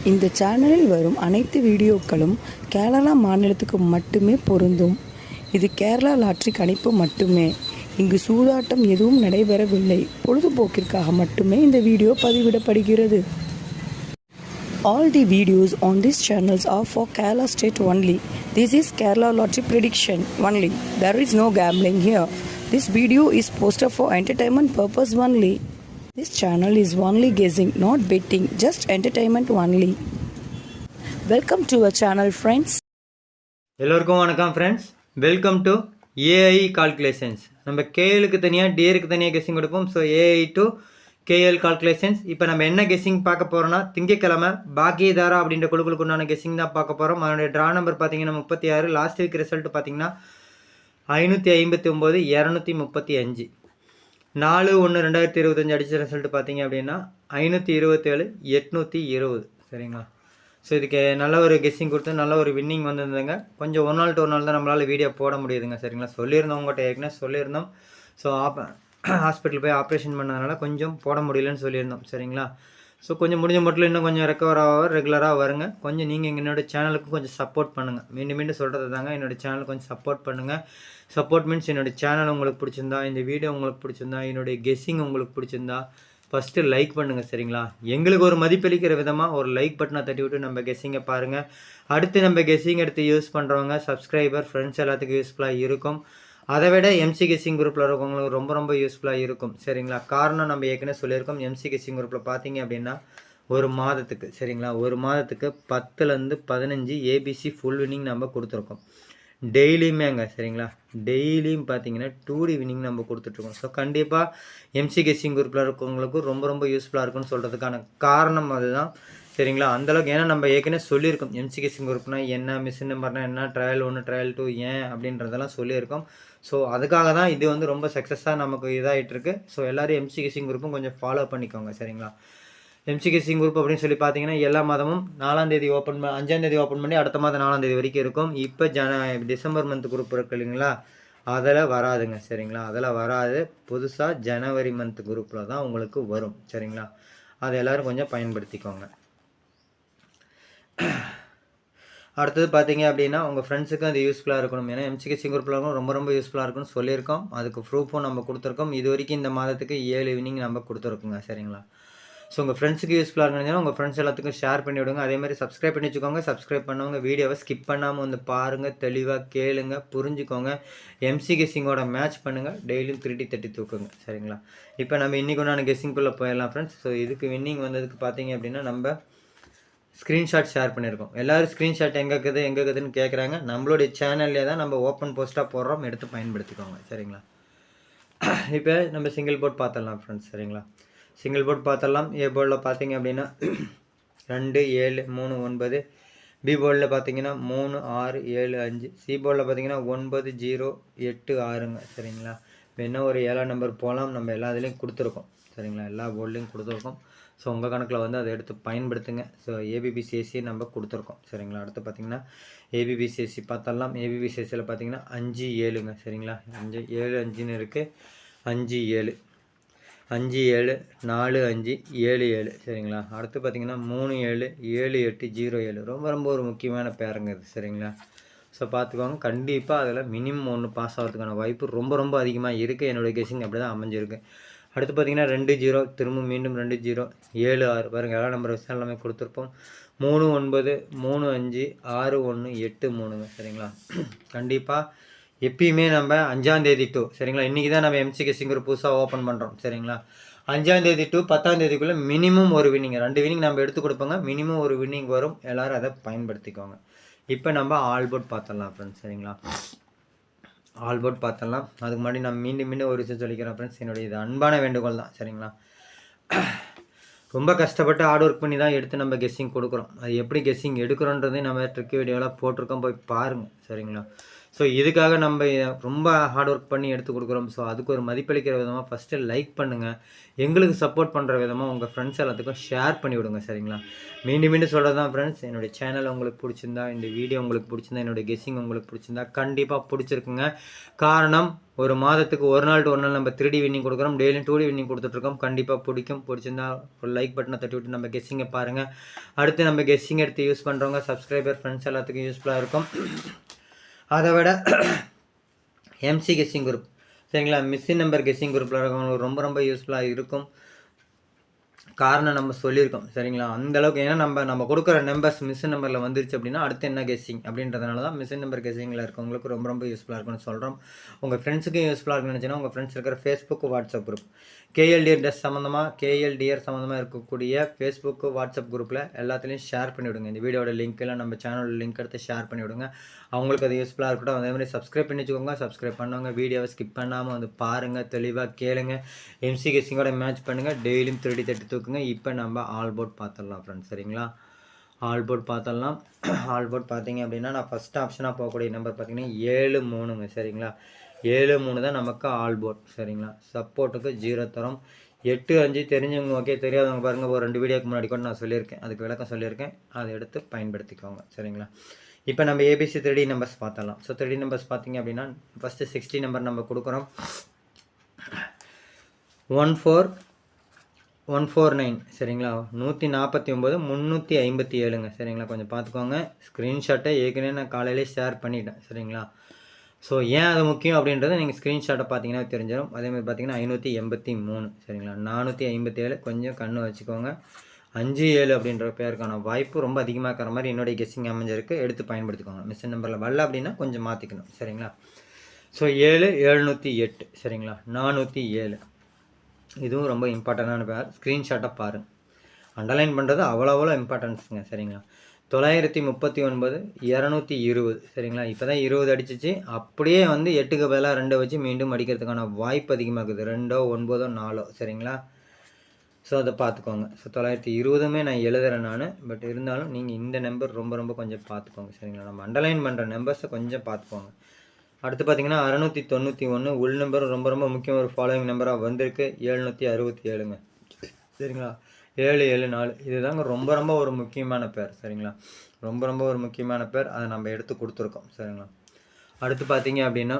இந்த சேனலில் வரும் அனைத்து வீடியோக்களும் கேரளா மாநிலத்துக்கு மட்டுமே பொருந்தும். இது கேரளா லாட்டரி கணிப்பு மட்டுமே. இங்கு சூதாட்டம் எதுவும் நடைபெறவில்லை. பொழுதுபோக்கிற்காக மட்டுமே இந்த video பதிவிடப்படுகிறது. All the videos on these channels are for Kerala state only. This is Kerala lottery prediction only. There is no gambling here. This video is posted for entertainment purpose only. This channel is only guessing, not betting, just entertainment only. Welcome to our channel, friends. எல்லோருக்கும் வணக்கம் friends, welcome to AI calculations. நம்ம கேஎலுக்கு தனியாக டிஏருக்கு தனியாக guessing கொடுப்போம். So AI to KL calculations. இப்போ நம்ம என்ன guessing பார்க்க போகிறோம்னா, திங்கக்கிழமை பாக்கியதாரா அப்படின்ற குழுக்களுக்கு உண்டான கெஸ்ஸிங் தான் பார்க்க போகிறோம். அதனுடைய ட்ரா நம்பர் பார்த்தீங்கன்னா 36. லாஸ்ட் வீக் ரிசல்ட் பார்த்தீங்கன்னா 559 235. 4/1/2025 அடித்த ரிசல்ட் பார்த்தீங்க அப்படின்னா 527 820. சரிங்களா? ஸோ இதுக்கு நல்ல ஒரு கெஸ்ஸிங் கொடுத்து நல்ல ஒரு வின்னிங் வந்திருந்ததுங்க. கொஞ்சம் ஒரு நாள் தான் நம்மளால் வீடியோ போட முடியுதுங்க. சரிங்களா? சொல்லியிருந்தோம், உங்கள்கிட்ட ஏற்கனவே சொல்லியிருந்தோம். ஸோ ஹாஸ்பிட்டல் போய் ஆப்ரேஷன் பண்ணதுனால கொஞ்சம் போட முடியலன்னு சொல்லியிருந்தோம். சரிங்களா? ஸோ கொஞ்சம் முடிஞ்ச மட்டும் இன்னும் கொஞ்சம் ரெக்கவர் ஆக ரெகுலராக வருங்க. கொஞ்சம் நீங்கள் என்னோடய சேனலுக்கு கொஞ்சம் சப்போர்ட் பண்ணுங்கள். மீண்டும் மீண்டும் சொல்கிறது தாங்க, என்னோடய சேனலுக்கு கொஞ்சம் சப்போர்ட் பண்ணுங்கள். சப்போர்ட் மீன்ஸ் என்னோடய சேனல் உங்களுக்கு பிடிச்சிருந்தா, இந்த வீடியோ உங்களுக்கு பிடிச்சிருந்தா, என்னுடைய கெஸ்ஸிங் உங்களுக்கு பிடிச்சிருந்தா ஃபஸ்ட்டு லைக் பண்ணுங்கள். சரிங்களா? எங்களுக்கு ஒரு மதிப்பளிக்கிற விதமாக ஒரு லைக் பட்டனை தட்டி விட்டு நம்ம கெஸ்ஸிங்கை பாருங்கள். அடுத்து நம்ம கெஸ்ஸிங் எடுத்து யூஸ் பண்ணுறவங்க சப்ஸ்கிரைபர் ஃப்ரெண்ட்ஸ் எல்லாத்துக்கும் யூஸ்ஃபுல்லாக இருக்கும். அதை விட எம்சி கெஸ்ஸிங் குரூப்பில் இருக்கவங்களுக்கு ரொம்ப ரொம்ப யூஸ்ஃபுல்லாக இருக்கும். சரிங்களா? காரணம் நம்ம ஏற்கனவே சொல்லியிருக்கோம். எம்சி கெஸ்ஸிங் குரூப்பில் பார்த்தீங்க அப்படின்னா ஒரு மாதத்துக்கு, சரிங்களா, ஒரு மாதத்துக்கு 10லேருந்து 15 ஏபிசி ஃபுல் வின்னிங் நம்ம கொடுத்துருக்கோம். டெய்லியுமேங்க. சரிங்களா? டெய்லியும் பார்த்தீங்கன்னா 2D வின்னிங் நம்ம கொடுத்துட்ருக்கோம். ஸோ கண்டிப்பாக எம்சி கெஸ்ஸிங் குரூப்பில் இருக்கவங்களுக்கு ரொம்ப ரொம்ப யூஸ்ஃபுல்லாக இருக்குன்னு சொல்கிறதுக்கான காரணம் அதுதான். சரிங்களா? அந்தளவுக்கு ஏன்னா நம்ம ஏற்கனவே சொல்லியிருக்கோம் எம்சி கெஸ்ஸிங் குரூப்னா என்ன, மிஷின் நம்பர்னா என்ன, ட்ரையல் 1 ட்ரையல் 2 ஏன் அப்படின்றதெல்லாம் சொல்லியிருக்கோம். ஸோ அதுக்காக தான் இது வந்து ரொம்ப சக்ஸஸாக நமக்கு இதாகிட்டுருக்கு. ஸோ எல்லோரும் எம்சி கெஸ்ஸிங் குரூப்பும் கொஞ்சம் ஃபாலோ பண்ணிக்கோங்க. சரிங்களா? எம்சி கெஸ்ஸிங் குரூப் அப்படின்னு சொல்லி பார்த்தீங்கன்னா எல்லா மாதமும் 4ஆம் தேதி ஓப்பன் 5ஆம் தேதி ஓப்பன் பண்ணி அடுத்த மாதம் 4ஆம் தேதி வரைக்கும் இருக்கும். இப்போ டிசம்பர் மந்த் குரூப் இருக்கு இல்லைங்களா, அதில் வராதுங்க. சரிங்களா? அதில் வராது. புதுசாக ஜனவரி மந்த் குரூப்பில் தான் உங்களுக்கு வரும். சரிங்களா? அதை எல்லோரும் கொஞ்சம் பயன்படுத்திக்கோங்க. அடுத்தது பார்த்தீங்க அப்படின்னா உங்கள் ஃப்ரெண்ட்ஸுக்கும் அது யூஸ்ஃபுல்லாக இருக்கணும். ஏன்னா எம்சி கெஸ்ஸிங் குரூப்பில் ரொம்ப ரொம்ப யூஸ்ஃபுல்லாக இருக்கும்னு சொல்லியிருக்கோம். அதுக்கு ப்ரூஃபும் நம்ம கொடுத்துருக்கோம். இது வரைக்கும் இந்த மாதத்துக்கு 7 வினிங் நம்ம கொடுத்துருக்கோங்க. சரிங்களா? ஸோ உங்கள் ஃப்ரெண்ட்ஸுக்கு யூஸ்ஃபுல்லாக இருக்குன்னு உங்கள் ஃப்ரெண்ட்ஸ் எல்லாத்துக்கும் ஷேர் பண்ணி விடுங்க. அதேமாதிரி சப்ஸ்கிரைப் பண்ணி வச்சுக்கோங்க. சப்ஸ்கிரைப் பண்ணவங்க வீடியோவை ஸ்கிப் பண்ணாமல் வந்து பாருங்கள், தெளிவாக கேளுங்க, புரிஞ்சுக்கோங்க. எம்சி கெஸ்ஸிங்கோட மேட்ச் பண்ணுங்கள். டெய்லியும் 3D தட்டி தூக்குங்க. சரிங்களா? இப்போ நம்ம இன்றைக்கி ஒன்றான கெஸ்ஸிங்குள்ளே போயிடலாம் ஃப்ரெண்ட்ஸ். ஸோ இதுக்கு வின்னிங் வந்ததுக்கு பார்த்தீங்க அப்படின்னா நம்ம ஸ்க்ரீன்ஷாட் ஷேர் பண்ணியிருக்கோம். எல்லோரும் ஸ்க்ரீன்ஷாட் எங்கே இருக்குதுன்னு கேட்குறாங்க. நம்மளுடைய சேனல்லே தான் நம்ம ஓப்பன் போஸ்ட்டாக போடுறோம், எடுத்து பயன்படுத்திக்கோங்க. சரிங்களா? இப்போ நம்ம சிங்கிள் போர்ட் பார்த்துடலாம் ஃப்ரெண்ட்ஸ். சரிங்களா? சிங்கிள் போர்ட் பார்த்துடலாம். ஏ போர்டில் பார்த்தீங்க அப்படின்னா 2 7 3 9, பி போர்டில் பார்த்தீங்கன்னா 3 6 7 5, சி போர்டில் பார்த்தீங்கன்னா 9 0 8 6ங்க. சரிங்களா? இப்போ என்ன ஒரு 7ஆம் நம்பர் போகலாம், நம்ம எல்லா இதுலேயும் கொடுத்துருக்கோம். சரிங்களா? எல்லா போர்ட்லேயும் கொடுத்துருக்கோம். ஸோ உங்கள் கணக்கில் வந்து அதை எடுத்து பயன்படுத்துங்க. ஸோ ஏபிபிசிஎஸ்சி நம்ம கொடுத்துருக்கோம். சரிங்களா? அடுத்து பார்த்தீங்கன்னா ஏபிபிசிஎஸ்சி பார்த்தலாம். ஏபிபிசிஎஸ்சியில் பார்த்தீங்கன்னா 5 7ங்க. சரிங்களா? 5 7 5ன்னு இருக்குது. 5 7 5 7 4 5 7 7. சரிங்களா? அடுத்து பார்த்தீங்கன்னா 3 7 7 8 0 7. ரொம்ப ரொம்ப ஒரு முக்கியமான பேருங்க இது. சரிங்களா? ஸோ பார்த்துக்கோங்க. கண்டிப்பாக அதில் மினிமம் 1 பாஸ் ஆகிறதுக்கான வாய்ப்பு ரொம்ப ரொம்ப அதிகமாக இருக்குது. என்னுடைய கெஸ்ஸிங் அப்படி தான் அமைஞ்சிருக்கு. அடுத்து பார்த்தீங்கன்னா 2 0, திரும்ப மீண்டும் 2 0 7 6. பாருங்கள், எல்லா நம்பர் வச்சு எல்லாமே கொடுத்துருப்போம். 3 9 3 5 6 1 8 3ங்க. சரிங்களா? கண்டிப்பாக எப்பயுமே நம்ம 5ஆம் தேதி டு, சரிங்களா, இன்றைக்கி தான் நம்ம எம்சி கெஸ்ஸிங் குரூப் புதுசாக ஓப்பன் பண்ணுறோம். சரிங்களா? 5ஆம் தேதி டு 10ஆம் தேதிக்குள்ளே மினிமம் ஒரு வின்னிங், 2 வின்னிங் நம்ம எடுத்து கொடுப்போங்க. மினிமம் ஒரு வின்னிங் வரும். எல்லோரும் அதை பயன்படுத்திக்கோங்க. இப்போ நம்ம ஆல் போர்ட் பார்த்துடலாம் ஃப்ரெண்ட்ஸ். சரிங்களா? ஆல் போர்ட் பார்த்துடலாம். அதுக்கு முன்னாடி நான் மீண்டும் ஒரு விஷயம் சொல்லிக்கிறேன் ஃப்ரெண்ட்ஸ். என்னுடைய இது அன்பான வேண்டுகோள் தான். சரிங்களா? ரொம்ப கஷ்டப்பட்டு ஹார்ட் ஒர்க் பண்ணி தான் எடுத்து நம்ம கெஸ்ஸிங் கொடுக்குறோம். அது எப்படி கெஸ்ஸிங் எடுக்கிறோன்றதையும் நம்ம ட்ரிக் வீடியோலாம் போட்டிருக்கோம், போய் பாருங்கள். சரிங்களா? ஸோ இதுக்காக நம்ம ரொம்ப ஹார்ட் ஒர்க் பண்ணி எடுத்து கொடுக்குறோம். ஸோ அதுக்கு ஒரு மதிப்பளிக்கிற விதமாக ஃபஸ்ட்டு லைக் பண்ணுங்கள். எங்களுக்கு சப்போர்ட் பண்ணுற விதமாக உங்கள் ஃப்ரெண்ட்ஸ் எல்லாத்துக்கும் ஷேர் பண்ணி விடுங்க. சரிங்களா? மீண்டும் மீண்டும் சொல்கிறது தான் ஃப்ரெண்ட்ஸ், என்னுடைய சேனல் உங்களுக்கு பிடிச்சிருந்தா, இந்த வீடியோ உங்களுக்கு பிடிச்சிருந்தா, என்னுடைய கெஸ்ஸிங் உங்களுக்கு பிடிச்சிருந்தா கண்டிப்பாக பிடிச்சிருக்குங்க. காரணம், ஒரு மாதத்துக்கு ஒரு நாள் டு ஒரு நாள் நம்ம 3D வின்னிங் கொடுக்குறோம். டெய்லியும் 2D வின்னிங் கொடுத்துட்ருக்கோம். கண்டிப்பாக பிடிச்சிருந்தா ஒரு லைக் பட்டனை தட்டி விட்டு நம்ம கெஸ்ஸிங்கை பாருங்கள். அடுத்து நம்ம கெஸ்ஸிங் எடுத்து யூஸ் பண்ணுறவங்க சப்ஸ்கிரைபர் ஃப்ரெண்ட்ஸ் எல்லாத்துக்கும் யூஸ்ஃபுல்லாக இருக்கும். அதை விட எம்சி கெஸ்ஸிங் குரூப், சரிங்களா, மிஸ்ஸின் நம்பர் கெஸ்ஸிங் குரூப்பில் இருக்கவங்களுக்கு ரொம்ப ரொம்ப யூஸ்ஃபுல்லாக இருக்கும். காரணம் நம்ம சொல்லியிருக்கோம். சரிங்களா? அந்தளவுக்கு ஏன்னா நம்ம கொடுக்குற நம்பர்ஸ் மிஸ்ஸின் நம்பரில் வந்துருச்சு அப்படின்னா அடுத்து என்ன கெஸ்ஸிங் அப்படின்றதுனால தான் மிஸ்ஸின் நம்பர் கெஸ்ஸிங்கில் இருக்கவங்களுக்கு ரொம்ப ரொம்ப யூஸ்ஃபுல்லாக இருக்கும்னு சொல்கிறோம். உங்கள் ஃப்ரெண்ட்ஸுக்கும் யூஸ்ஃபுல்லாக இருக்குன்னு நினச்சிங்கன்னா உங்கள் ஃப்ரெண்ட்ஸ் இருக்கிற ஃபேஸ்புக் வாட்ஸ்அப் குரூப் கேஎல்டிஆர் சம்மந்தமாக இருக்கக்கூடிய ஃபேஸ்புக்கு வாட்ஸ்அப் குரூப்பில் எல்லாத்துலேயும் ஷேர் பண்ணிவிடுங்க. இந்த வீடியோட லிங்க் எல்லாம் நம்ம சேனலோட லிங்க் எடுத்து ஷேர் பண்ணிவிடுங்க. அவங்களுக்கு அது யூஸ்ஃபுல்லாக இருக்கட்டும். அதே மாதிரி சப்ஸ்கிரைப் பண்ணி வச்சுக்கோங்க. சப்ஸ்கிரைப் பண்ணவங்க வீடியோவை ஸ்கிப் பண்ணாமல் வந்து பாருங்கள், தெளிவாக கேளுங்க, எம்சி கெஸ்ஸிங்கோட மேட்ச் பண்ணுங்கள், டெய்லியும் 3D தட்டி தூக்குங்க. இப்போ நம்ம ஆல் போர்ட் பார்த்துடலாம் ஃப்ரெண்ட்ஸ். சரிங்களா? ஆல் போர்ட் பார்த்துடலாம். ஆல் போர்ட் பார்த்தீங்க அப்படின்னா நான் ஃபஸ்ட் ஆப்ஷனாக போகக்கூடிய நம்பர் பார்த்தீங்கன்னா 7-3ங்க. சரிங்களா? 7-3 தான் நமக்கு ஆல் போர்ட். சரிங்களா? சப்போர்ட்டுக்கு 0 தரோம். 8-5 தெரிஞ்சவங்க ஓகே, தெரியாதவங்க பாருங்கள், ஒரு 2 வீடியோக்கு முன்னாடி கூட நான் சொல்லியிருக்கேன், அதுக்கு விளக்கம் சொல்லியிருக்கேன், அதை எடுத்து பயன்படுத்திக்கோங்க. சரிங்களா? இப்போ நம்ம ஏபிசி 3D நம்பர்ஸ் பார்த்தலாம். ஸோ 3D நம்பர்ஸ் பார்த்தீங்க அப்படின்னா ஃபஸ்ட்டு 60 நம்பர் நம்ம கொடுக்குறோம். 14149. சரிங்களா? 149 357ங்க. சரிங்களா? கொஞ்சம் பார்த்துக்கோங்க. ஸ்க்ரீன்ஷாட்டை ஏற்கனவே நான் காலையிலே ஷேர் பண்ணிட்டேன். சரிங்களா? ஸோ ஏன் அது முக்கியம் அப்படின்றத நீங்கள் ஸ்க்ரீன்ஷாட்டை பார்த்தீங்கன்னா தெரிஞ்சிடும். அதேமாதிரி பார்த்தீங்கன்னா 583. சரிங்களா? 457 கொஞ்சம் கண்ணு வச்சுக்கோங்க. 57 அப்படின்ற பேருக்கான வாய்ப்பு ரொம்ப அதிகமாக இருக்கிற மாதிரி என்னுடைய கெஸ்ஸிங் அமைஞ்சிருக்கு. எடுத்து பயன்படுத்திக்கோங்க. மிஸ்ஸின் நம்பரில் வரல அப்படின்னா கொஞ்சம் மாற்றிக்கணும். சரிங்களா? ஸோ 7-708. சரிங்களா? 407 இதுவும் ரொம்ப இம்பார்ட்டண்டான பேர். ஸ்க்ரீன்ஷாட்டை பாருங்கள். அண்டர்லைன் பண்ணுறது அவ்வளோ இம்பார்ட்டன்ஸுங்க. சரிங்களா? 939 220. சரிங்களா? இப்போ தான் 20 அடிச்சிச்சு. அப்படியே வந்து 8க்கு பதிலாக 2 வச்சு மீண்டும் அடிக்கிறதுக்கான வாய்ப்பு அதிகமாக இருக்குது. 2, 9, 4. சரிங்களா? ஸோ அதை பார்த்துக்கோங்க. ஸோ 920மே நான் எழுதுகிறேன் நான். பட் இருந்தாலும் நீங்கள் இந்த நம்பர் ரொம்ப ரொம்ப கொஞ்சம் பார்த்துக்கோங்க. சரிங்களா? நம்ம அண்டர்லைன் பண்ணுற நம்பர்ஸை கொஞ்சம் பார்த்துக்கோங்க. அடுத்து பார்த்தீங்கன்னா 691 உள் நம்பர் ரொம்ப ரொம்ப முக்கியம். ஒரு ஃபாலோவிங் நம்பராக வந்திருக்கு. 767ங்க. சரிங்களா? 774 இதுதாங்க ரொம்ப ரொம்ப ஒரு முக்கியமான பேர். சரிங்களா? ரொம்ப ரொம்ப ஒரு முக்கியமான பேர். அதை நம்ம எடுத்து கொடுத்துருக்கோம். சரிங்களா? அடுத்து பார்த்தீங்க அப்படின்னா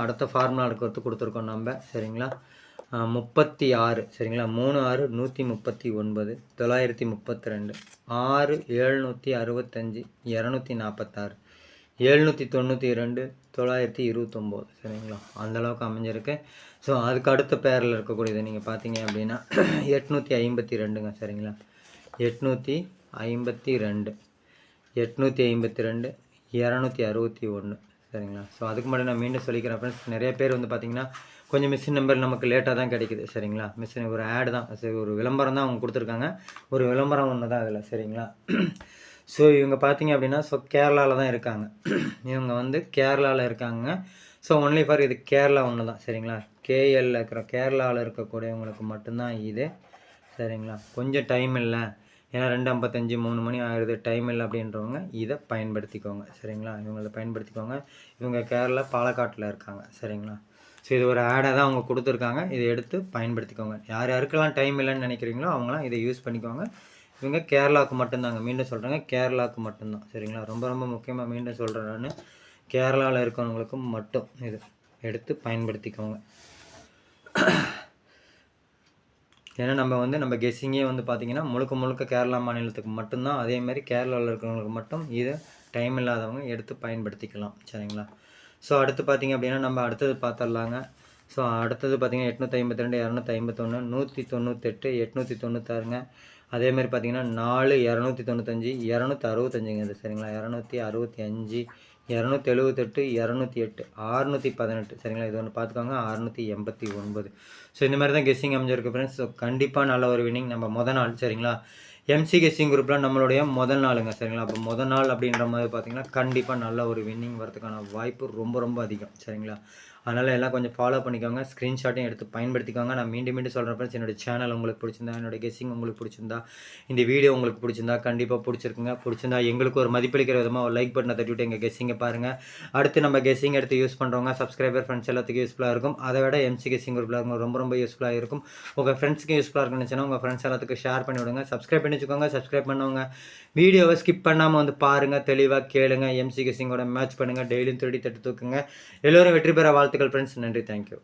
அடுத்த ஃபார்முலா கொடுத்துருக்கோம் நம்ம. சரிங்களா? 36. சரிங்களா? 36 139 932 6 765 246 792 929. சரிங்களா? அந்தளவுக்கு அமைஞ்சிருக்கு. ஸோ அதுக்கு அடுத்த பேரில் இருக்கக்கூடியது நீங்கள் பார்த்தீங்க அப்படின்னா 852ங்க. சரிங்களா? 852 261. சரிங்களா? ஸோ அதுக்கு முன்னாடி நான் மீண்டும் சொல்லிக்கிறேன் ஃப்ரெண்ட்ஸ், நிறைய பேர் வந்து பார்த்தீங்கன்னா கொஞ்சம் மிஸ்ஸின் நம்பர் நமக்கு லேட்டாக தான் கிடைக்குது. சரிங்களா? மிஸ்ஸின் ஒரு ஆட் தான், சரி, ஒரு விளம்பரம் தான் அவங்க கொடுத்துருக்காங்க. ஒரு விளம்பரம் ஒன்று தான் அதில். சரிங்களா? ஸோ இவங்க பார்த்தீங்க அப்படின்னா கேரளாவில் தான் இருக்காங்க. இவங்க வந்து கேரளாவில் இருக்காங்க. ஸோ ஒன்லி ஃபார் இது கேரளா ஒன்று தான். சரிங்களா? கேஎல்ல இருக்கிற கேரளாவில் இருக்கக்கூடியவங்களுக்கு மட்டும்தான் இது. சரிங்களா? கொஞ்சம் டைம் இல்லை, ஏன்னா 2:55 3 மணி ஆகிடுது, டைம் இல்லை அப்படின்றவங்க இதை பயன்படுத்திக்கோங்க. சரிங்களா? இவங்களை பயன்படுத்திக்கோங்க. இவங்க கேரளா பாலக்காட்டில் இருக்காங்க. சரிங்களா? ஸோ இது ஒரு ஆடாக தான் அவங்க கொடுத்துருக்காங்க. இதை எடுத்து பயன்படுத்திக்கோங்க. யார் யாருக்கெல்லாம் டைம் இல்லைன்னு நினைக்கிறீங்களோ அவங்களாம் இதை யூஸ் பண்ணிக்கோங்க. இவங்க கேரளாவுக்கு மட்டும்தாங்க. மீண்டும் சொல்கிறேங்க, கேரளாவுக்கு மட்டும்தான். சரிங்களா? ரொம்ப ரொம்ப முக்கியமாக மீண்டும் சொல்கிறேன் நான், கேரளாவில் இருக்கிறவங்களுக்கு மட்டும் இது எடுத்து பயன்படுத்திக்கோங்க. ஏன்னா நம்ம கெஸ்ஸிங்கே வந்து பார்த்திங்கன்னா முழுக்க கேரளா மாநிலத்துக்கு மட்டும்தான். அதேமாதிரி கேரளாவில் இருக்கிறவங்களுக்கு மட்டும் இது டைம் இல்லாதவங்க எடுத்து பயன்படுத்திக்கலாம். சரிங்களா? ஸோ அடுத்து பார்த்திங்க அப்படின்னா நம்ம அடுத்தது பார்த்துடலாங்க. ஸோ அடுத்தது பார்த்திங்கன்னா 852 251 198 896ங்க. அதேமாதிரி பார்த்திங்கன்னா 4 295 265ங்க இது. சரிங்களா? 265 278 208 618. சரிங்களா? இது ஒன்று பார்த்துக்கோங்க. 689. ஸோ இந்த மாதிரி தான் கெஸ்ஸிங் அமைஞ்சிருக்கு ஃப்ரெண்ட்ஸ். ஸோ கண்டிப்பாக நல்ல ஒரு வின்னிங் நம்ம மொதல் நாள். சரிங்களா? எம்சி கெஸ்ஸிங் குரூப்பில் நம்மளுடைய முதல் நாளுங்க. சரிங்களா? அப்போ முதல் நாள் அப்படின்ற மாதிரி பார்த்திங்கன்னா கண்டிப்பாக நல்ல ஒரு வின்னிங் வரதுக்கான வாய்ப்பு ரொம்ப ரொம்ப அதிகம். சரிங்களா? அதனால் எல்லாம் கொஞ்சம் ஃபாலோ பண்ணிக்கோங்க. ஸ்க்ரீன்ஷாட்டையும் எடுத்து பயன்படுத்திக்கோங்க. நான் மீண்டும் மீண்டும் சொல்கிறேன் ஃப்ரெண்ட்ஸ், என்னோட சேனல் உங்களுக்கு பிடிச்சிருந்தா, என்னோட கெஸ்ஸிங் உங்களுக்கு பிடிச்சிருந்தா, இந்த வீடியோ உங்களுக்கு பிடிச்சிருந்தா கண்டிப்பாக பிடிச்சிருக்குங்க. பிடிச்சிருந்தா எங்களுக்கு ஒரு மதிப்பளிக்கிற விதமாக ஒரு லைக் பட்டனை தட்டி விட்டு எங்கள் கெஸ்ஸிங்கை பாருங்கள். அடுத்து நம்ம கெஸ்ஸிங் எடுத்து யூஸ் பண்ணுறவங்க சப்ஸ்கிரைபர் ஃப்ரெண்ட்ஸ் எல்லாத்துக்கும் யூஸ்ஃபுல்லாக இருக்கும். அதை விட எம்சி கெஸ்ஸிங் குரூப்பில் இருக்கும் ரொம்ப ரொம்ப யூஸ்ஃபுல்லாக இருக்கும். உங்கள் ஃப்ரெண்ட்ஸுக்கு யூஸ்ஃபுல்லாக இருக்குன்னு உங்கள் ஃப்ரெண்ட்ஸ் எல்லாத்துக்கும் ஷேர் பண்ணி விடுங்க. சப்ஸ்கிரைப் பண்ணி வச்சுக்கோங்க. சப்ஸ்கிரைப் பண்ணவங்க வீடியோவை ஸ்கிப் பண்ணாமல் வந்து பாருங்கள், தெளிவாக கேளுங்க, எம்சி கெஸ்ஸிங்கோட மேட்ச் பண்ணுங்கள், டெய்லியும் 30 தட்டு தூக்குங்க. எல்லோரும் வெற்றி பெற வாழ்த்துக்கள் ஃப்ரெண்ட்ஸ். நன்றி, தேங்க்யூ.